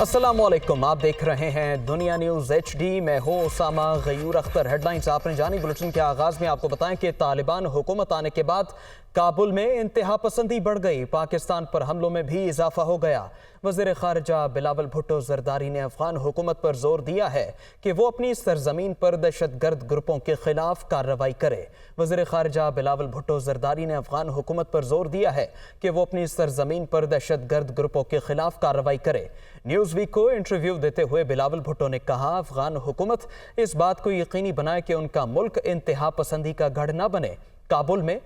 السلام علیکم، آپ دیکھ رہے ہیں دنیا نیوز HD۔ میں ہوں اسامہ غیور اختر۔ ہیڈ لائنز آپ نے جانی۔ بلٹن کے آغاز میں آپ کو بتائیں کہ طالبان حکومت آنے کے بعد کابل میں انتہا پسندی بڑھ گئی، پاکستان پر حملوں میں بھی اضافہ ہو گیا۔ وزیر خارجہ بلاول بھٹو زرداری نے افغان حکومت پر زور دیا ہے کہ وہ اپنی سرزمین پر دہشت گرد گروپوں کے خلاف کارروائی کرے۔ وزیر خارجہ بلاول بھٹو زرداری نے افغان حکومت پر زور دیا ہے کہ وہ اپنی سرزمین پر دہشت گرد گروپوں کے خلاف کارروائی کرے۔ نیوز ویک کو انٹرویو دیتے ہوئے بلاول بھٹو نے کہا، افغان حکومت اس بات کو یقینی بنائے کہ ان کا ملک انتہا پسندی کا گڑھ نہ بنے۔ کابل میں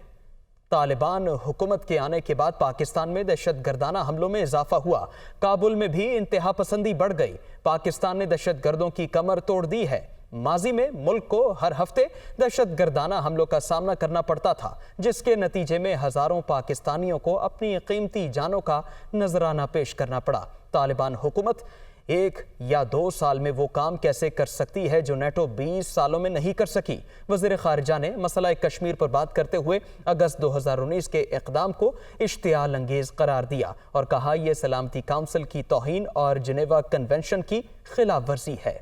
طالبان حکومت کے آنے کے بعد پاکستان میں دہشت گردانہ حملوں میں اضافہ ہوا۔ کابل میں بھی انتہا پسندی بڑھ گئی۔ پاکستان نے دہشت گردوں کی کمر توڑ دی ہے۔ ماضی میں ملک کو ہر ہفتے دہشت گردانہ حملوں کا سامنا کرنا پڑتا تھا، جس کے نتیجے میں ہزاروں پاکستانیوں کو اپنی قیمتی جانوں کا نذرانہ پیش کرنا پڑا۔ طالبان حکومت 1 یا 2 سال میں وہ کام کیسے کر سکتی ہے جو نیٹو 20 سالوں میں نہیں کر سکی؟ وزیر خارجہ نے مسئلہ کشمیر پر بات کرتے ہوئے اگست 2019 کے اقدام کو اشتعال انگیز قرار دیا اور کہا یہ سلامتی کونسل کی توہین اور جنیوا کنونشن کی خلاف ورزی ہے۔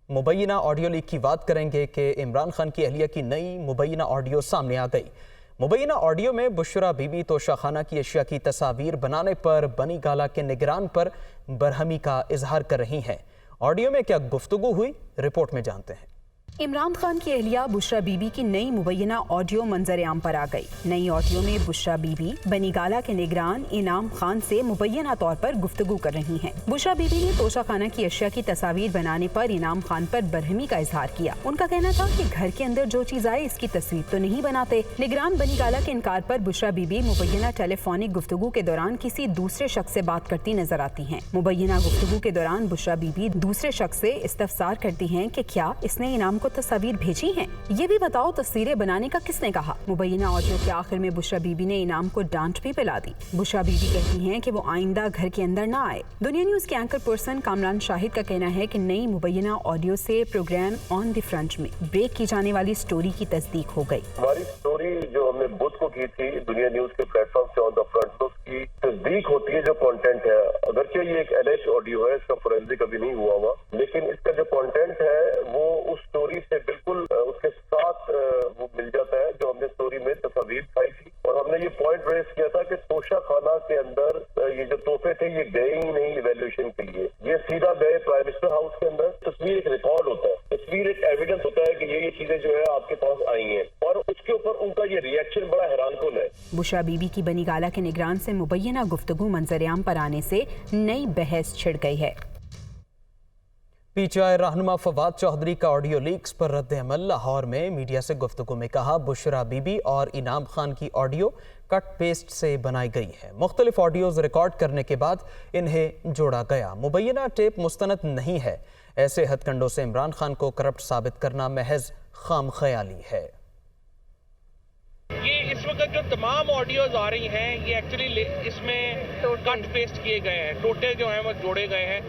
مبینہ آڈیو لیک کی بات کریں گے کہ عمران خان کی اہلیہ کی نئی مبینہ آڈیو سامنے آ گئی۔ مبینہ آڈیو میں بشرا بی بی توشہ خانہ کی اشیاء کی تصاویر بنانے پر بنی گالہ کے نگران پر برہمی کا اظہار کر رہی ہیں۔ آڈیو میں کیا گفتگو ہوئی، رپورٹ میں جانتے ہیں۔ عمران خان کی اہلیہ بشرا بی بی کی نئی مبینہ آڈیو منظر عام پر آ گئی۔ نئی آڈیو میں بشرا بی بی بنی گالہ کے نگران انعام خان سے مبینہ طور پر گفتگو کر رہی ہیں۔ بشرا بی بی نے توشہ خانہ کی اشیاء کی تصاویر بنانے پر انعام خان پر برہمی کا اظہار کیا۔ ان کا کہنا تھا کہ گھر کے اندر جو چیز آئے اس کی تصویر تو نہیں بناتے۔ نگران بنی گالہ کے انکار پر بشرا بی بی مبینہ ٹیلی فونک گفتگو کے دوران کسی دوسرے شخص سے بات کرتی نظر آتی ہیں۔ مبینہ گفتگو کے دوران بشرا بی بی دوسرے شخص سے استفسار کرتی ہیں کہ کیا اس نے انعام کو تصاویر بھیجی ہیں، یہ بھی بتاؤ تصویریں بنانے کا کس نے کہا۔ مبینہ آڈیو کے آخر میں بشرا بی بی نے انعام کو ڈانٹ بھی پلا دی۔ بشرا بی بی کہتی ہیں کہ وہ آئندہ گھر کے اندر نہ آئے۔ دنیا نیوز کے اینکر پرسن کامران شاہد کا کہنا ہے کہ نئی مبینہ آڈیو سے پروگرام آن دی فرنٹ میں بریک کی جانے والی سٹوری کی تصدیق ہو گئی۔ ہماری سٹوری جو ہم نے بدھ کو کی تھی دنیا نیوز کے پلیٹ فارم سے آن دی فرنٹ، اس کی تصدیق ہوتی ہے جو کانٹینٹ ہے۔ اگرچہ یہ ایک LH آڈیو ہے، اس کا فورینزک ابھی نہیں ہوا ہوا، لیکن اس کا جو کانٹینٹ ہے وہ اس سٹوری سے بالکل اس کے ساتھ وہ مل جاتا ہے جو ہم نے سٹوری میں تصاویر دکھائی تھی۔ اور ہم نے یہ پوائنٹ ریز کیا تھا کہ توشہ خانہ کے اندر یہ جو تحفے تھے یہ گئے ہی نہیں ایویلویشن کے لیے، یہ سیدھا گئے پرائم منسٹر ہاؤس کے اندر۔ تصویر ایک ریکارڈ ہوتا ہے، تصویر ایک ایویڈنس ہوتا ہے کہ یہ چیزیں جو ہے آپ کے پاس آئی ہیں، اور اس کے اوپر ان کا یہ ریئیکشن بڑا حیران کن ہے۔ بشرا بی بی کی بنی گالہ کے نگران سے مبینہ گفتگو منظر عام پر آنے سے نئی بحث چھڑ گئی ہے۔ PTI رہنما فواد چودھری کا آڈیو لیکس پر رد عمل۔ لاہور میں میڈیا سے گفتگو میں کہا، بشرا بی بی اور انعام خان کی آڈیو کٹ پیسٹ سے بنائی گئی ہے۔ مختلف آڈیوز ریکارڈ کرنے کے بعد انہیں جوڑا گیا۔ مبینہ ٹیپ مستند نہیں ہے۔ ایسے ہتھ کنڈوں سے عمران خان کو کرپٹ ثابت کرنا محض خام خیالی ہے۔ یہ اس وقت جو تمام آڈیوز آ رہی ہیں یہ ایکچولی اس میں کٹ پیسٹ کیے گئے ہیں، ٹوٹے جو ہیں وہ جوڑے گئے ہیں،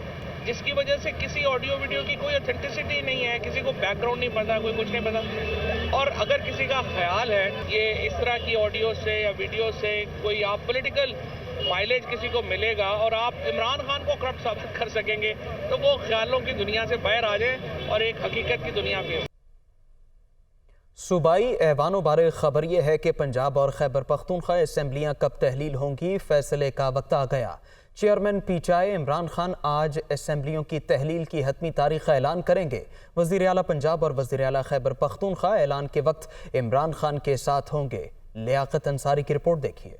جس کی وجہ سے کسی آڈیو ویڈیو کی کوئی اتھینٹسٹی نہیں ہے، کسی کو بیک گراؤنڈ نہیں پتا، کوئی کچھ نہیں پتا۔ اور اگر کسی کا خیال ہے یہ اس طرح کی آڈیو سے یا ویڈیو سے کوئی آپ پولیٹیکل مائلیج کسی کو ملے گا اور آپ عمران خان کو کرپٹ ثابت کر سکیں گے، تو وہ خیالوں کی دنیا سے باہر آ جائیں اور ایک حقیقت کی دنیا پہ۔ صوبائی ایوانوں بارے خبر یہ ہے کہ پنجاب اور خیبر پختونخوا اسمبلیاں کب تحلیل ہوں گی، فیصلے کا وقت آ گیا۔ چیئرمین PTI عمران خان آج اسمبلیوں کی تحلیل کی حتمی تاریخ کا اعلان کریں گے۔ وزیر اعلیٰ پنجاب اور وزیر اعلیٰ خیبر پختونخوا اعلان کے وقت عمران خان کے ساتھ ہوں گے۔ لیاقت انصاری کی رپورٹ دیکھیے۔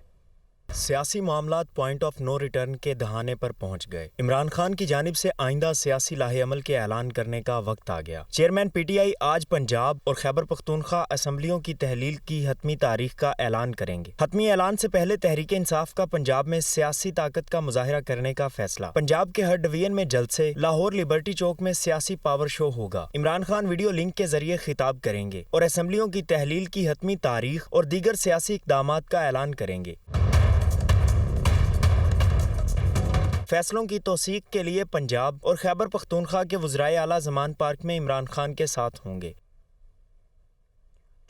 سیاسی معاملات پوائنٹ آف نو ریٹرن کے دہانے پر پہنچ گئے۔ عمران خان کی جانب سے آئندہ سیاسی لاہے عمل کے اعلان کرنے کا وقت آ گیا۔ چیئرمین PTI آج پنجاب اور خیبر پختونخوا اسمبلیوں کی تحلیل کی حتمی تاریخ کا اعلان کریں گے۔ حتمی اعلان سے پہلے تحریک انصاف کا پنجاب میں سیاسی طاقت کا مظاہرہ کرنے کا فیصلہ۔ پنجاب کے ہر ڈویژن میں جلسے، لاہور لبرٹی چوک میں سیاسی پاور شو ہوگا۔ عمران خان ویڈیو لنک کے ذریعے خطاب کریں گے اور اسمبلیوں کی تحلیل کی حتمی تاریخ اور دیگر سیاسی اقدامات کا اعلان کریں گے۔ فیصلوں کی توثیق کے لیے پنجاب اور خیبر پختونخوا کے وزرائے اعلیٰ زمان پارک میں عمران خان کے ساتھ ہوں گے۔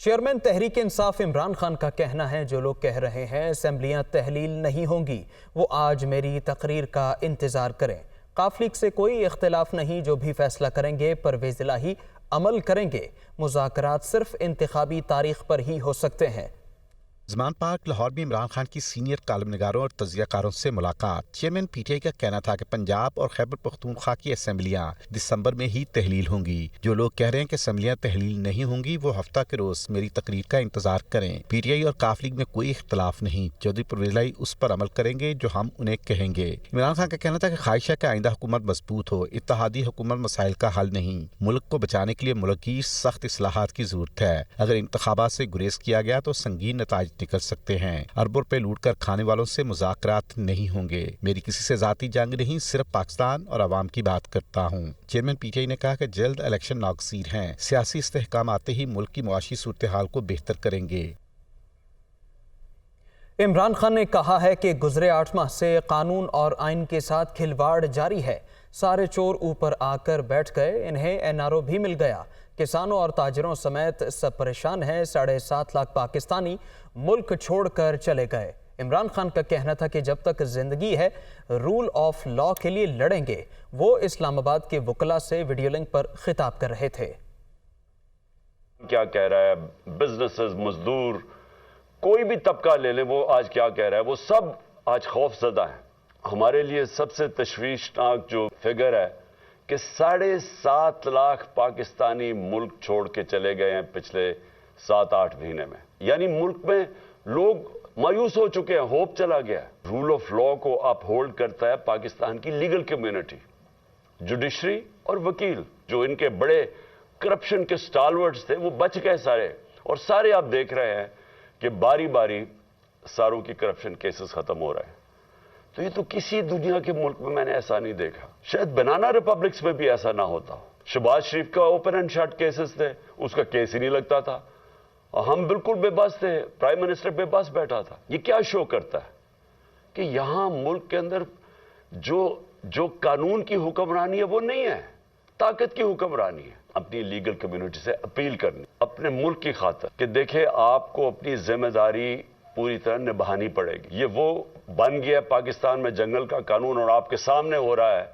چیئرمین تحریک انصاف عمران خان کا کہنا ہے جو لوگ کہہ رہے ہیں اسمبلیاں تحلیل نہیں ہوں گی وہ آج میری تقریر کا انتظار کریں۔ قاف لیگ سے کوئی اختلاف نہیں، جو بھی فیصلہ کریں گے پرویز الہی عمل کریں گے۔ مذاکرات صرف انتخابی تاریخ پر ہی ہو سکتے ہیں۔ زمان پارک لاہور میں عمران خان کی سینئر کالم نگاروں اور تجزیہ کاروں سے ملاقات۔ چیئرمین پی ٹی آئی کا کہنا تھا کہ پنجاب اور خیبر پختونخوا کی اسمبلیاں دسمبر میں ہی تحلیل ہوں گی۔ جو لوگ کہہ رہے ہیں کہ اسمبلیاں تحلیل نہیں ہوں گی وہ ہفتہ کے روز میری تقریر کا انتظار کریں۔ پی ٹی آئی اور قاف لیگ میں کوئی اختلاف نہیں، چودھری پرویز الہی اس پر عمل کریں گے جو ہم انہیں کہیں گے۔ عمران خان کا کہنا تھا کہ خواہش ہے کہ آئندہ حکومت مضبوط ہو، اتحادی حکومت مسائل کا حل نہیں، ملک کو بچانے کے لیے ملک کی سخت اصلاحات کی ضرورت ہے۔ اگر انتخابات سے گریز کیا گیا تو سنگین نتائج نکل سکتے ہیں۔ اربوں روپے لوٹ کر کھانے والوں سے مذاکرات نہیں ہوں گے۔ میری کسی سے ذاتی جنگ نہیں، صرف پاکستان اور عوام کی بات کرتا ہوں۔ چیئرمین پی ٹی آئی نے کہا کہ جلد الیکشن ناگزیر ہیں، سیاسی استحکام آتے ہی ملک کی معاشی صورتحال کو بہتر کریں گے۔ عمران خان نے کہا ہے کہ گزرے 8 ماہ سے قانون اور آئین کے ساتھ کھلواڑ جاری ہے، سارے چور اوپر آ کر بیٹھ گئے، انہیں این آر او بھی مل گیا، کسانوں اور تاجروں سمیت سب پریشان ہیں، 7.5 لاکھ پاکستانی ملک چھوڑ کر چلے گئے۔ عمران خان کا کہنا تھا کہ جب تک زندگی ہے رول آف لا کے لیے لڑیں گے۔ وہ اسلام آباد کے وکلاء سے ویڈیو لنک پر خطاب کر رہے تھے۔ کیا کہہ رہا ہے بزنسز، مزدور، کوئی بھی طبقہ لے لیں، وہ آج کیا کہہ رہا ہے، وہ سب آج خوف زدہ ہیں۔ ہمارے لیے سب سے تشویشناک جو فگر ہے کہ 7.5 لاکھ پاکستانی ملک چھوڑ کے چلے گئے ہیں پچھلے 7-8 مہینے میں، یعنی ملک میں لوگ مایوس ہو چکے ہیں، ہوپ چلا گیا ہے۔ رول آف لا کو اپ ہولڈ کرتا ہے پاکستان کی لیگل کمیونٹی، جوڈیشری اور وکیل، جو ان کے بڑے کرپشن کے سٹالورٹس تھے وہ بچ گئے سارے، اور سارے آپ دیکھ رہے ہیں کہ باری باری ساروں کی کرپشن کیسز ختم ہو رہے ہیں۔ تو یہ تو کسی دنیا کے ملک میں نے ایسا نہیں دیکھا، شاید بنانا ریپبلکس میں بھی ایسا نہ ہوتا۔ شہباز شریف کا اوپن اینڈ شٹ کیسز تھے، اس کا کیس ہی نہیں لگتا تھا، ہم بالکل بے بس تھے، پرائم منسٹر بے بس بیٹھا تھا۔ یہ کیا شو کرتا ہے کہ یہاں ملک کے اندر جو قانون کی حکمرانی ہے وہ نہیں ہے، طاقت کی حکمرانی ہے۔ اپنی لیگل کمیونٹی سے اپیل کرنی اپنے ملک کی خاطر کہ دیکھیں آپ کو اپنی ذمہ داری پوری طرح نبھانی پڑے گی۔ یہ وہ بن گیا پاکستان میں جنگل کا قانون، اور آپ کے سامنے ہو رہا ہے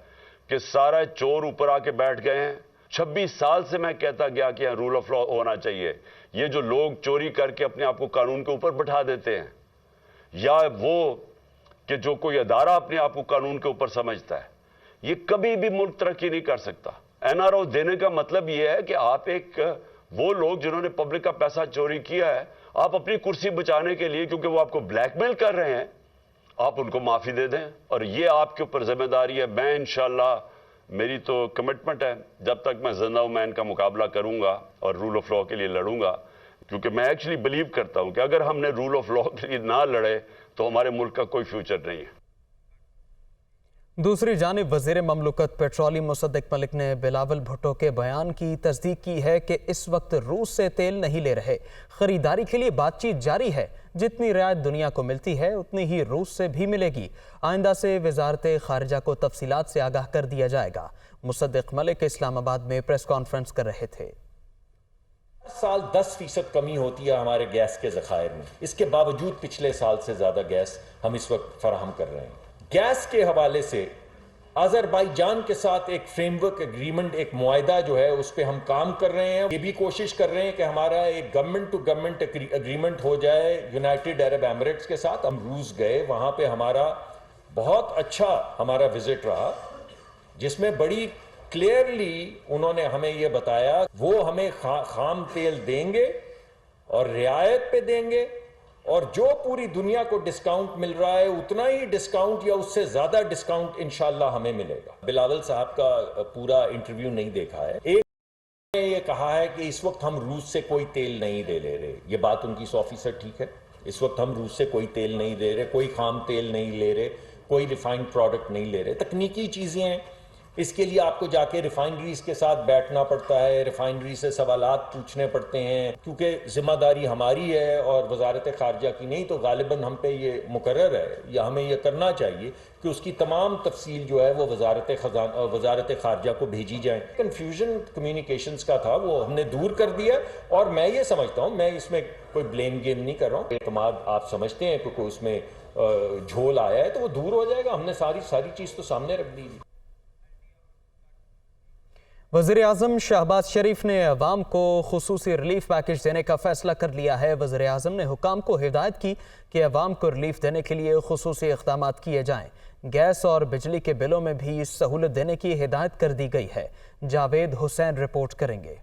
کہ سارا چور اوپر آ کے بیٹھ گئے ہیں۔ 26 سال سے میں کہتا گیا کہ یہاں رول آف لا ہونا چاہیے۔ یہ جو لوگ چوری کر کے اپنے آپ کو قانون کے اوپر بٹھا دیتے ہیں، یا وہ کہ جو کوئی ادارہ اپنے آپ کو قانون کے اوپر سمجھتا ہے، یہ کبھی بھی ملک ترقی نہیں کر سکتا۔ این آر او دینے کا مطلب یہ ہے کہ آپ وہ لوگ جنہوں نے پبلک کا پیسہ چوری کیا ہے، آپ اپنی کرسی بچانے کے لیے، کیونکہ وہ آپ کو بلیک میل کر رہے ہیں، آپ ان کو معافی دے دیں، اور یہ آپ کے اوپر ذمہ داری ہے۔ میں انشاءاللہ، میری تو کمٹمنٹ ہے، جب تک میں زندہ ہوں میں ان کا مقابلہ کروں گا اور رول آف لا کے لیے لڑوں گا، کیونکہ میں ایکچولی بلیو کرتا ہوں کہ اگر ہم نے رول آف لا کے لیے نہ لڑے تو ہمارے ملک کا کوئی فیوچر نہیں ہے۔ دوسری جانب وزیر مملکت پیٹرولیم مصدق ملک نے بلاول بھٹو کے بیان کی تصدیق کی ہے کہ اس وقت روس سے تیل نہیں لے رہے، خریداری کے لیے بات چیت جاری ہے، جتنی رعایت دنیا کو ملتی ہے اتنی ہی روس سے بھی ملے گی، آئندہ سے وزارت خارجہ کو تفصیلات سے آگاہ کر دیا جائے گا۔ مصدق ملک اسلام آباد میں پریس کانفرنس کر رہے تھے۔ سال 10% کمی ہوتی ہے ہمارے گیس کے ذخائر میں، اس کے باوجود پچھلے سال سے زیادہ گیس ہم اس وقت فراہم کر رہے ہیں۔ گیس کے حوالے سے آذربائیجان کے ساتھ ایک فریم ورک ایگریمنٹ، ایک معاہدہ جو ہے اس پہ ہم کام کر رہے ہیں۔ یہ بھی کوشش کر رہے ہیں کہ ہمارا ایک گورنمنٹ ٹو گورنمنٹ ایگریمنٹ ہو جائے یونائٹڈ عرب ایمریٹس کے ساتھ۔ ہم روس گئے، وہاں پہ ہمارا بہت اچھا ہمارا وزٹ رہا، جس میں بڑی کلیئرلی انہوں نے ہمیں یہ بتایا وہ ہمیں خام تیل دیں گے اور رعایت پہ دیں گے، اور جو پوری دنیا کو ڈسکاؤنٹ مل رہا ہے اتنا ہی ڈسکاؤنٹ یا اس سے زیادہ ڈسکاؤنٹ انشاءاللہ ہمیں ملے گا۔ بلاول صاحب کا پورا انٹرویو نہیں دیکھا ہے، ایک نے یہ کہا ہے کہ اس وقت ہم روس سے کوئی تیل نہیں لے رہے، یہ بات ان کی 100% ٹھیک ہے۔ اس وقت ہم روس سے کوئی تیل نہیں لے رہے، کوئی خام تیل نہیں لے رہے، کوئی ریفائنڈ پروڈکٹ نہیں لے رہے۔ تکنیکی چیزیں ہیں، اس کے لیے آپ کو جا کے ریفائنریز کے ساتھ بیٹھنا پڑتا ہے, ریفائنری سے سوالات پوچھنے پڑتے ہیں, کیونکہ ذمہ داری ہماری ہے اور وزارت خارجہ کی نہیں, تو غالباً ہم پہ یہ مقرر ہے یا ہمیں یہ کرنا چاہیے کہ اس کی تمام تفصیل جو ہے وہ وزارت خارجہ کو بھیجی جائیں. کنفیوژن کمیونیکیشنز کا تھا, وہ ہم نے دور کر دیا, اور میں یہ سمجھتا ہوں, میں اس میں کوئی بلیم گیم نہیں کر رہا ہوں, اعتماد آپ سمجھتے ہیں کہ کوئی اس میں جھول آیا ہے تو وہ دور ہو جائے گا. ہم نے ساری چیز تو سامنے رکھ دی. وزیراعظم شہباز شریف نے عوام کو خصوصی ریلیف پیکج دینے کا فیصلہ کر لیا ہے. وزیراعظم نے حکام کو ہدایت کی کہ عوام کو ریلیف دینے کے لیے خصوصی اقدامات کیے جائیں. گیس اور بجلی کے بلوں میں بھی سہولت دینے کی ہدایت کر دی گئی ہے. جاوید حسین رپورٹ کریں گے.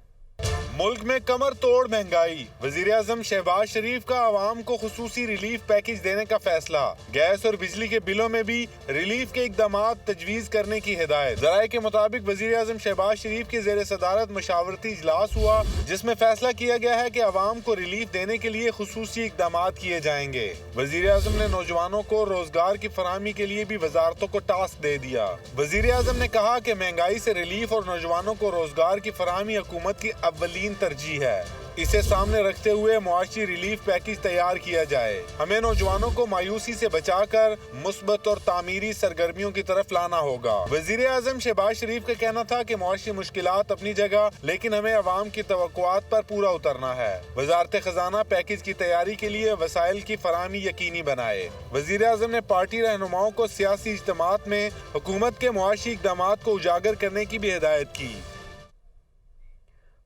ملک میں کمر توڑ مہنگائی, وزیراعظم شہباز شریف کا عوام کو خصوصی ریلیف پیکج دینے کا فیصلہ. گیس اور بجلی کے بلوں میں بھی ریلیف کے اقدامات تجویز کرنے کی ہدایت. ذرائع کے مطابق وزیراعظم شہباز شریف کے زیر صدارت مشاورتی اجلاس ہوا, جس میں فیصلہ کیا گیا ہے کہ عوام کو ریلیف دینے کے لیے خصوصی اقدامات کیے جائیں گے. وزیراعظم نے نوجوانوں کو روزگار کی فراہمی کے لیے بھی وزارتوں کو ٹاسک دے دیا. وزیراعظم نے کہا کہ مہنگائی سے ریلیف اور نوجوانوں کو روزگار کی فراہمی حکومت کی اولین ترجیح ہے. اسے سامنے رکھتے ہوئے معاشی ریلیف پیکج تیار کیا جائے. ہمیں نوجوانوں کو مایوسی سے بچا کر مثبت اور تعمیری سرگرمیوں کی طرف لانا ہوگا. وزیر اعظم شہباز شریف کا کہنا تھا کہ معاشی مشکلات اپنی جگہ, لیکن ہمیں عوام کی توقعات پر پورا اترنا ہے. وزارت خزانہ پیکج کی تیاری کے لیے وسائل کی فراہمی یقینی بنائے. وزیر اعظم نے پارٹی رہنماؤں کو سیاسی اجتماعات میں حکومت کے معاشی اقدامات کو اجاگر کرنے کی بھی ہدایت کی.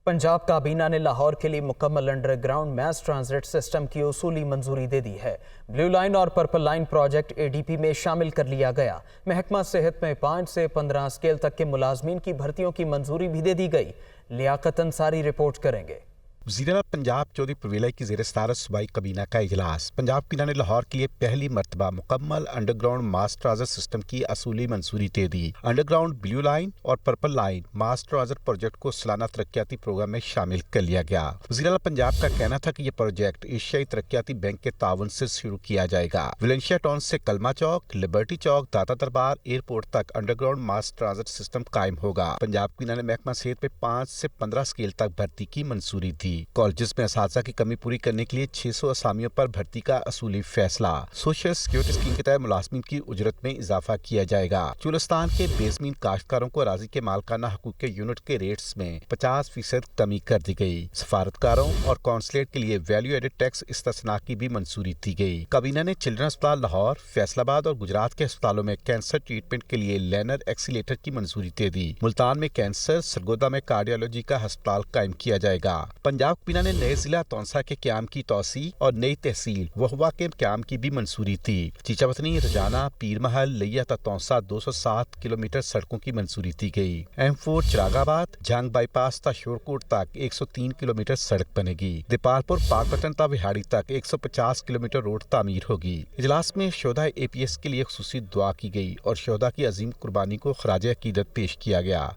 پنجاب کابینہ نے لاہور کے لیے مکمل under ground mass transit system کی اصولی منظوری دے دی ہے. بلیو لائن اور پرپل لائن پروجیکٹ ADP میں شامل کر لیا گیا. محکمہ صحت میں 5 سے 15 اسکیل تک کے ملازمین کی بھرتیوں کی منظوری بھی دے دی گئی. لیاقت انصاری رپورٹ کریں گے. وزیر اعلیٰ پنجاب چودھری پرویز الہی کی زیر صدارت صوبائی کابینہ کا اجلاس. پنجاب کابینہ نے لاہور کے لیے پہلی مرتبہ مکمل انڈر گراؤنڈ ماس ٹرانزٹ سسٹم کی اصولی منظوری دے دی. انڈر گراؤنڈ بلیو لائن اور پرپل لائن ماس ٹرانزٹ پروجیکٹ کو سالانہ ترقیاتی پروگرام میں شامل کر لیا گیا. وزیر اعلیٰ پنجاب کا کہنا تھا کہ یہ پروجیکٹ ایشیائی ترقیاتی بینک کے تعاون سے شروع کیا جائے گا. ویلنشیا ٹاؤن سے کلمہ چوک, لبرٹی چوک, داتا دربار ایئرپورٹ تک انڈر گراؤنڈ ماس ٹرانزٹ سسٹم قائم ہوگا. پنجاب کابینہ نے محکمہ صحت میں 5 سے 15 اسکیل تک بھرتی کی منظوری دی. کالجز میں اساتذہ کی کمی پوری کرنے کے لیے 600 اسامیوں پر بھرتی کا اصولی فیصلہ. سوشل سیکورٹی اسکیم کے تحت ملازمین کی اجرت میں اضافہ کیا جائے گا. چولستان کے بیزمین کاشتکاروں کو اراضی کے مالکانہ حقوق کے یونٹ کے ریٹس میں 50% کمی کر دی گئی. سفارتکاروں اور کونسلیٹ کے لیے ویلیو ایڈڈ ٹیکس استثناء کی بھی منظوری دی گئی. کابینہ نے چلڈرن اسپتال لاہور, فیصل آباد اور گجرات کے اسپتالوں میں کینسر ٹریٹمنٹ کے لیے لینر ایکسیلیٹر کی منظوری دے دی. ملتان میں کینسر, سرگودا میں کارڈیالوجی کا ہسپتال قائم کیا جائے گا. پنجاب کابینہ نے نئے ضلع تونسا کے قیام کی توسیع اور نئی تحصیل وہوا کے قیام کی بھی منظوری دی. چیچا وطنی, رجانہ, پیر محل, لیا تا تونسا 207 کلومیٹر سڑکوں کی منظوری دی گئی. M4 چراغ آباد, جھنگ بائی پاس تا شورکوٹ تک 103 کلومیٹر سڑک بنے گی. دیپالپور پاکپٹن تا وہاڑی تک 150 کلومیٹر روڈ تعمیر ہوگی. اجلاس میں شہداء APS کے لیے خصوصی دعا کی گئی اور شہداء کی عظیم قربانی کو خراج عقیدت پیش کیا گیا.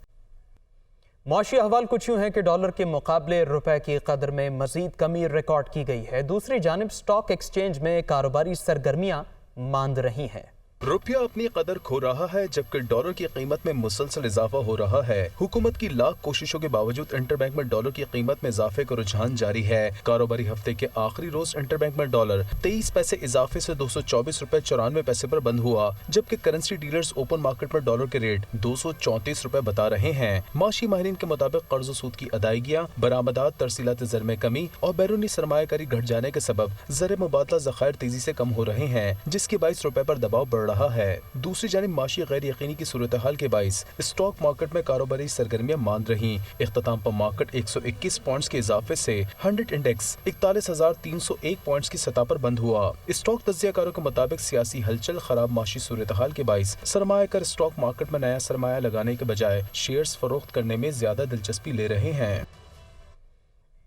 معاشی احوال کچھ یوں ہیں کہ ڈالر کے مقابلے روپے کی قدر میں مزید کمی ریکارڈ کی گئی ہے. دوسری جانب سٹاک ایکسچینج میں کاروباری سرگرمیاں ماند رہی ہیں. روپیہ اپنی قدر کھو رہا ہے جبکہ ڈالر کی قیمت میں مسلسل اضافہ ہو رہا ہے. حکومت کی لاکھ کوششوں کے باوجود انٹر بینک میں ڈالر کی قیمت میں اضافے کا رجحان جاری ہے. کاروباری ہفتے کے آخری روز انٹر بینک میں ڈالر 23 پیسے اضافے سے 224 روپے 94 پیسے پر بند ہوا, جبکہ کرنسی ڈیلرز اوپن مارکیٹ میں ڈالر کے ریٹ 234 روپے بتا رہے ہیں. معاشی ماہرین کے مطابق قرض و سود کی ادائیگیاں, برآمدات, ترسیلات زر میں کمی اور بیرونی سرمایہ کاری گھٹ جانے کے سبب زر مبادلہ ذخائر تیزی سے کم ہو رہے ہیں, جس کے باعث روپے پر دباؤ بڑھ رہا ہے. دوسری جانب معاشی غیر یقینی کی صورتحال کے باعث اسٹاک مارکیٹ میں کاروباری سرگرمیاں ماند رہیں. اختتام پر مارکیٹ 121 پوائنٹس کے اضافے سے 100 انڈیکس 41,301 پوائنٹس کی سطح پر بند ہوا. اسٹاک تجزیہ کاروں کے مطابق سیاسی ہلچل, خراب معاشی صورتحال کے باعث سرمایہ کار اسٹاک مارکیٹ میں نیا سرمایہ لگانے کے بجائے شیئرز فروخت کرنے میں زیادہ دلچسپی لے رہے ہیں.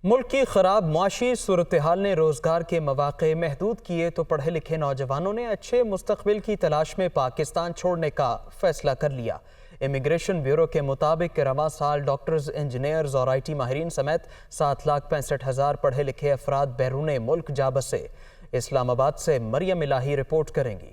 ملک کی خراب معاشی صورتحال نے روزگار کے مواقع محدود کیے تو پڑھے لکھے نوجوانوں نے اچھے مستقبل کی تلاش میں پاکستان چھوڑنے کا فیصلہ کر لیا. امیگریشن بیورو کے مطابق رواں سال ڈاکٹرز, انجینئرز اور IT ماہرین سمیت 7,65,000 پڑھے لکھے افراد بیرون ملک جا بسے. اسلام آباد سے مریم الہی رپورٹ کریں گی.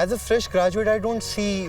As a fresh graduate, I don't see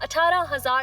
18,000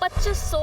2,500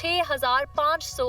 6,500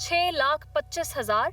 6,25,000,